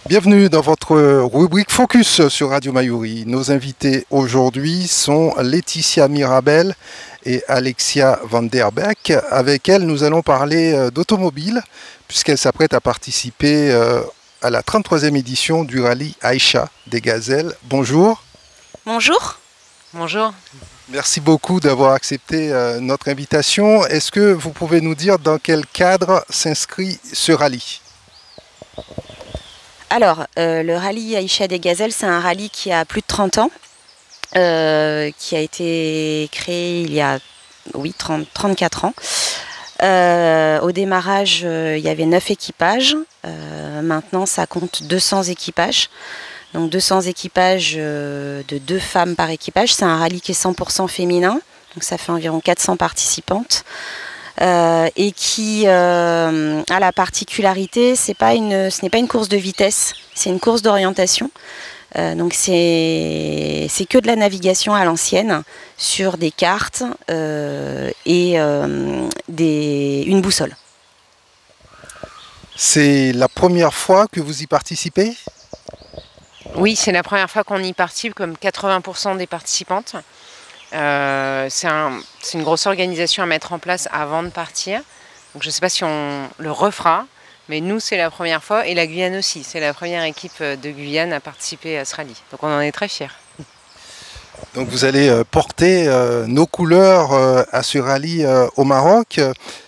Bienvenue dans votre rubrique Focus sur Radio Mayuri. Nos invités aujourd'hui sont Laetitia Mirabel et Alexia Van Der Beek. Avec elles, nous allons parler d'automobile, puisqu'elles s'apprêtent à participer à la 33e édition du rallye Aïcha des Gazelles. Bonjour. Bonjour. Bonjour. Merci beaucoup d'avoir accepté notre invitation. Est-ce que vous pouvez nous dire dans quel cadre s'inscrit ce rallye ? Alors, le rallye Aïcha des Gazelles, c'est un rallye qui a plus de 30 ans, qui a été créé il y a 34 ans. Au démarrage, il y avait 9 équipages. Maintenant, ça compte 200 équipages. Donc 200 équipages de 2 femmes par équipage. C'est un rallye qui est 100% féminin. Donc ça fait environ 400 participantes. Et qui a la particularité, ce n'est pas une course de vitesse, c'est une course d'orientation. Donc c'est que de la navigation à l'ancienne sur des cartes et une boussole. C'est la première fois que vous y participez ? Oui, c'est la première fois qu'on y participe, comme 80% des participantes. C'est une grosse organisation à mettre en place avant de partir. Donc je ne sais pas si on le refera, mais nous c'est la première fois et la Guyane aussi. C'est la première équipe de Guyane à participer à ce rallye. Donc on en est très fiers. Donc vous allez porter nos couleurs à ce rallye au Maroc.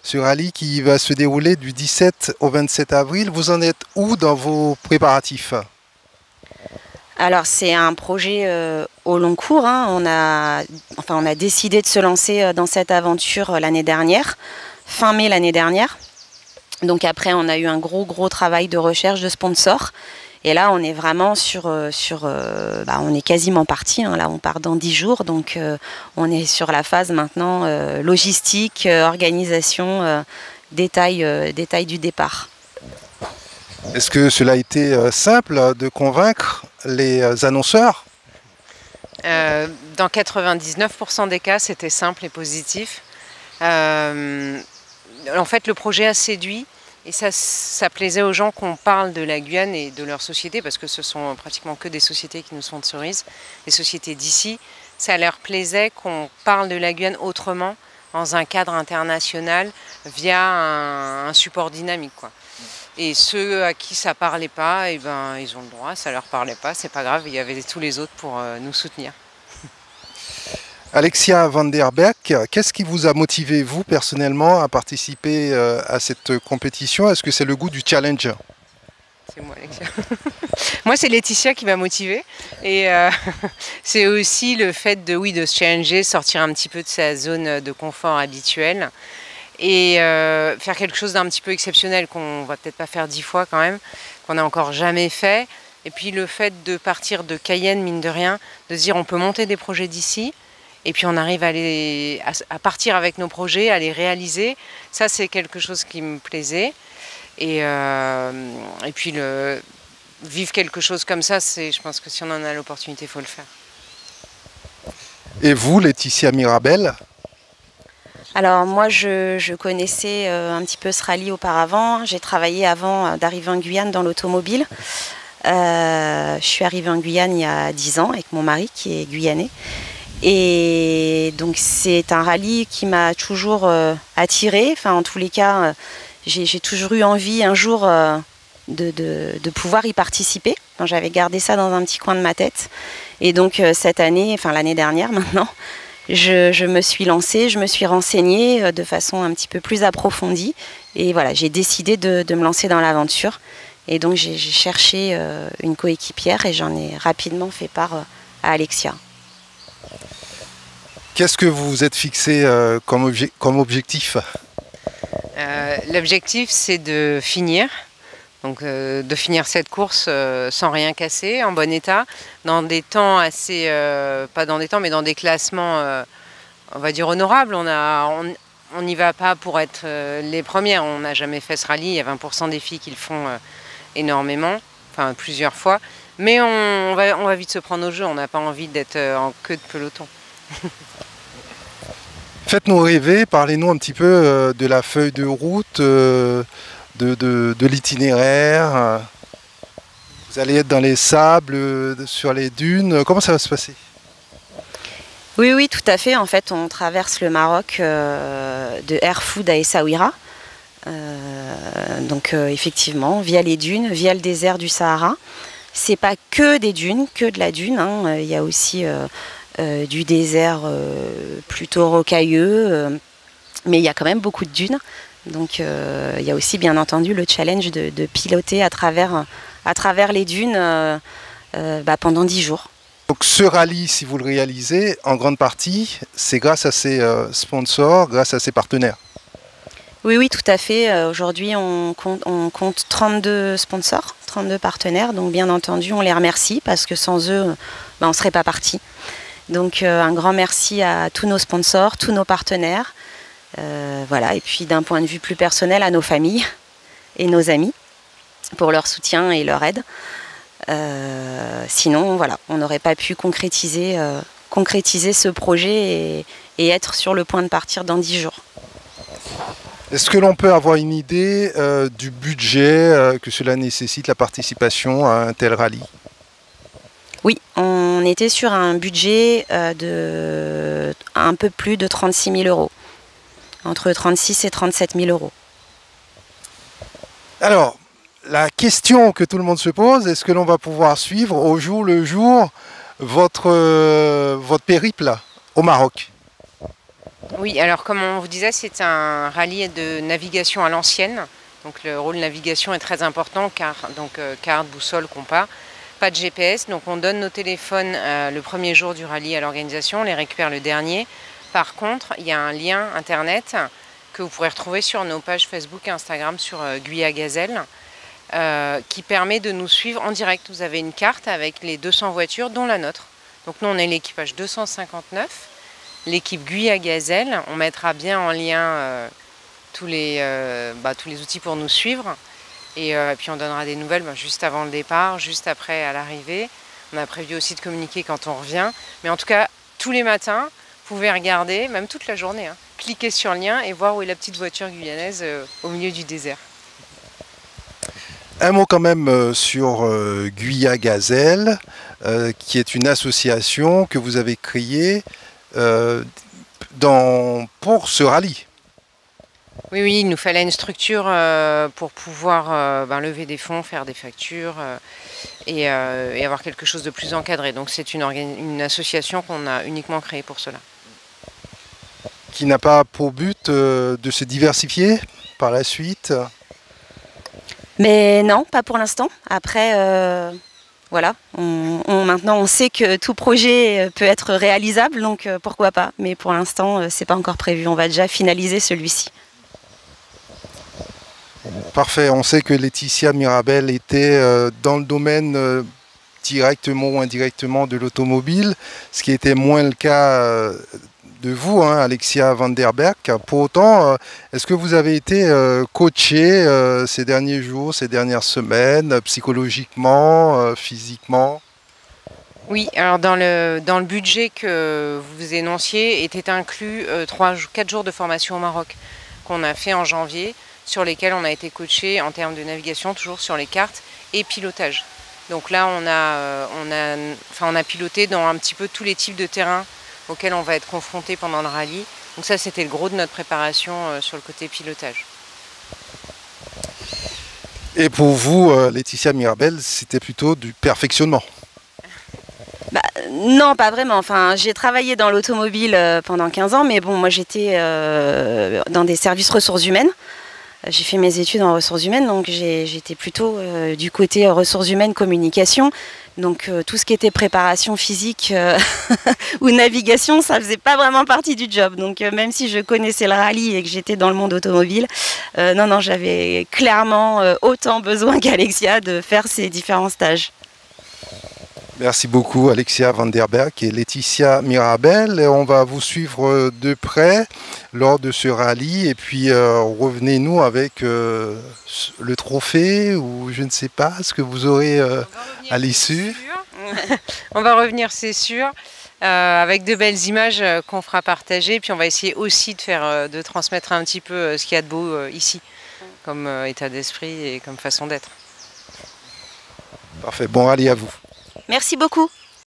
Ce rallye qui va se dérouler du 17 au 27 avril. Vous en êtes où dans vos préparatifs ? Alors c'est un projet au long cours, hein. On a décidé de se lancer dans cette aventure l'année dernière, fin mai l'année dernière. Donc après on a eu un gros travail de recherche de sponsors. Et là on est vraiment on est quasiment parti, hein. Là on part dans 10 jours, donc on est sur la phase maintenant logistique, organisation, détail du départ. Est-ce que cela a été simple de convaincre les annonceurs ? Dans 99% des cas, c'était simple et positif. En fait, le projet a séduit et ça plaisait aux gens qu'on parle de la Guyane et de leur société, parce que ce sont pratiquement que des sociétés qui nous sponsorisent, des sociétés d'ici. Ça leur plaisait qu'on parle de la Guyane autrement, dans un cadre international, via un support dynamique, quoi. Et ceux à qui ça parlait pas, eh ben, ils ont le droit, ça leur parlait pas, c'est pas grave, il y avait tous les autres pour nous soutenir. Alexia Van Der Beek, qu'est-ce qui vous a motivé, vous, personnellement, à participer à cette compétition ? Est-ce que c'est le goût du challenge ? C'est moi, Alexia. Moi, c'est Laetitia qui m'a motivée. Et c'est aussi le fait de se challenger, sortir un petit peu de sa zone de confort habituelle. Et faire quelque chose d'un petit peu exceptionnel qu'on va peut-être pas faire 10 fois quand même, qu'on n'a encore jamais fait. Et puis le fait de partir de Cayenne, mine de rien, de se dire on peut monter des projets d'ici, et puis on arrive à partir avec nos projets, à les réaliser. Ça c'est quelque chose qui me plaisait. Et puis vivre quelque chose comme ça, je pense que si on en a l'opportunité, il faut le faire. Et vous, Laetitia Mirabel ? Alors moi je connaissais un petit peu ce rallye auparavant. J'ai travaillé avant d'arriver en Guyane dans l'automobile. Je suis arrivée en Guyane il y a 10 ans avec mon mari qui est guyanais. Et donc c'est un rallye qui m'a toujours attirée. Enfin en tous les cas, j'ai toujours eu envie un jour de pouvoir y participer. Enfin, j'avais gardé ça dans un petit coin de ma tête. Et donc cette année, enfin l'année dernière maintenant, je me suis lancée, je me suis renseignée de façon un petit peu plus approfondie. Et voilà, j'ai décidé de me lancer dans l'aventure. Et donc j'ai cherché une coéquipière et j'en ai rapidement fait part à Alexia. Qu'est-ce que vous vous êtes fixé comme objectif ? L'objectif, c'est de finir. Donc de finir cette course sans rien casser, en bon état, dans des temps assez, pas dans des temps, mais dans des classements, on va dire honorables. On n'y va pas pour être les premières, on n'a jamais fait ce rallye, il y a 20% des filles qui le font énormément, enfin plusieurs fois. Mais on va vite se prendre au jeu, on n'a pas envie d'être en queue de peloton. Faites-nous rêver, parlez-nous un petit peu de la feuille de route, de l'itinéraire. Vous allez être dans les sables, sur les dunes. Comment ça va se passer? Oui, oui, tout à fait. En fait, on traverse le Maroc de Erfoud à Essaouira. Donc effectivement, via les dunes, via le désert du Sahara. C'est pas que des dunes, que de la dune, hein. Il y a aussi du désert plutôt rocailleux, mais il y a quand même beaucoup de dunes. Donc il y a aussi bien entendu le challenge de piloter à travers les dunes pendant 10 jours. Donc ce rallye, si vous le réalisez, en grande partie, c'est grâce à ses sponsors, grâce à ses partenaires. Oui, oui, tout à fait. Aujourd'hui, on compte 32 sponsors, 32 partenaires. Donc bien entendu, on les remercie parce que sans eux, on ne serait pas parti. Donc un grand merci à tous nos sponsors, tous nos partenaires. Voilà. Et puis d'un point de vue plus personnel, à nos familles et nos amis pour leur soutien et leur aide. Sinon, voilà, on n'aurait pas pu concrétiser ce projet et être sur le point de partir dans 10 jours. Est-ce que l'on peut avoir une idée du budget que cela nécessite, la participation à un tel rallye? Oui, on était sur un budget de un peu plus de 36 000 euros, entre 36 et 37 000 euros. Alors, la question que tout le monde se pose, est-ce que l'on va pouvoir suivre au jour le jour votre périple au Maroc? Oui, alors comme on vous disait, c'est un rallye de navigation à l'ancienne. Donc le rôle navigation est très important car carte, boussole, compas, pas de GPS. Donc on donne nos téléphones le premier jour du rallye à l'organisation, on les récupère le dernier. Par contre, il y a un lien internet que vous pourrez retrouver sur nos pages Facebook et Instagram sur Guyia Gazelle. Qui permet de nous suivre en direct. Vous avez une carte avec les 200 voitures, dont la nôtre. Donc nous, on est l'équipage 259, l'équipe Guyia Gazelle. On mettra bien en lien tous les outils pour nous suivre. Et puis on donnera des nouvelles juste avant le départ, juste après à l'arrivée. On a prévu aussi de communiquer quand on revient. Mais en tout cas, tous les matins, vous pouvez regarder, même toute la journée, hein, cliquer sur le lien et voir où est la petite voiture guyanaise au milieu du désert. Un mot quand même sur Guyia Gazelle, qui est une association que vous avez créée pour ce rallye. Oui, oui, il nous fallait une structure pour pouvoir lever des fonds, faire des factures et avoir quelque chose de plus encadré. Donc c'est une association qu'on a uniquement créée pour cela. Qui n'a pas pour but de se diversifier par la suite? Mais non, pas pour l'instant. Après, voilà, maintenant on sait que tout projet peut être réalisable, donc pourquoi pas. Mais pour l'instant, c'est pas encore prévu. On va déjà finaliser celui-ci. Parfait. On sait que Laetitia Mirabel était dans le domaine directement ou indirectement de l'automobile, ce qui était moins le cas de vous, hein, Alexia Van der Berg. Pour autant, est-ce que vous avez été coachée ces derniers jours, ces dernières semaines, psychologiquement, physiquement? Oui, alors dans le budget que vous énonciez était inclus 4 jours de formation au Maroc qu'on a fait en janvier, sur lesquels on a été coaché en termes de navigation, toujours sur les cartes, et pilotage. Donc là, on a piloté dans un petit peu tous les types de terrains auxquels on va être confronté pendant le rallye. Donc ça, c'était le gros de notre préparation sur le côté pilotage. Et pour vous, Laetitia Mirabel, c'était plutôt du perfectionnement? Non, pas vraiment. Enfin, j'ai travaillé dans l'automobile pendant 15 ans, mais bon, moi j'étais dans des services ressources humaines. J'ai fait mes études en ressources humaines, donc j'étais plutôt du côté ressources humaines, communication. Donc tout ce qui était préparation physique ou navigation, ça faisait pas vraiment partie du job. Donc même si je connaissais le rallye et que j'étais dans le monde automobile, non, j'avais clairement autant besoin qu'Alexia de faire ces différents stages. Merci beaucoup Alexia Van der Berg et Laetitia Mirabel. On va vous suivre de près lors de ce rallye et puis revenez-nous avec le trophée ou je ne sais pas ce que vous aurez à l'issue. On va revenir, c'est sûr, avec de belles images qu'on fera partager. Puis on va essayer aussi de transmettre un petit peu ce qu'il y a de beau ici, comme état d'esprit et comme façon d'être. Parfait, bon rallye à vous. Merci beaucoup.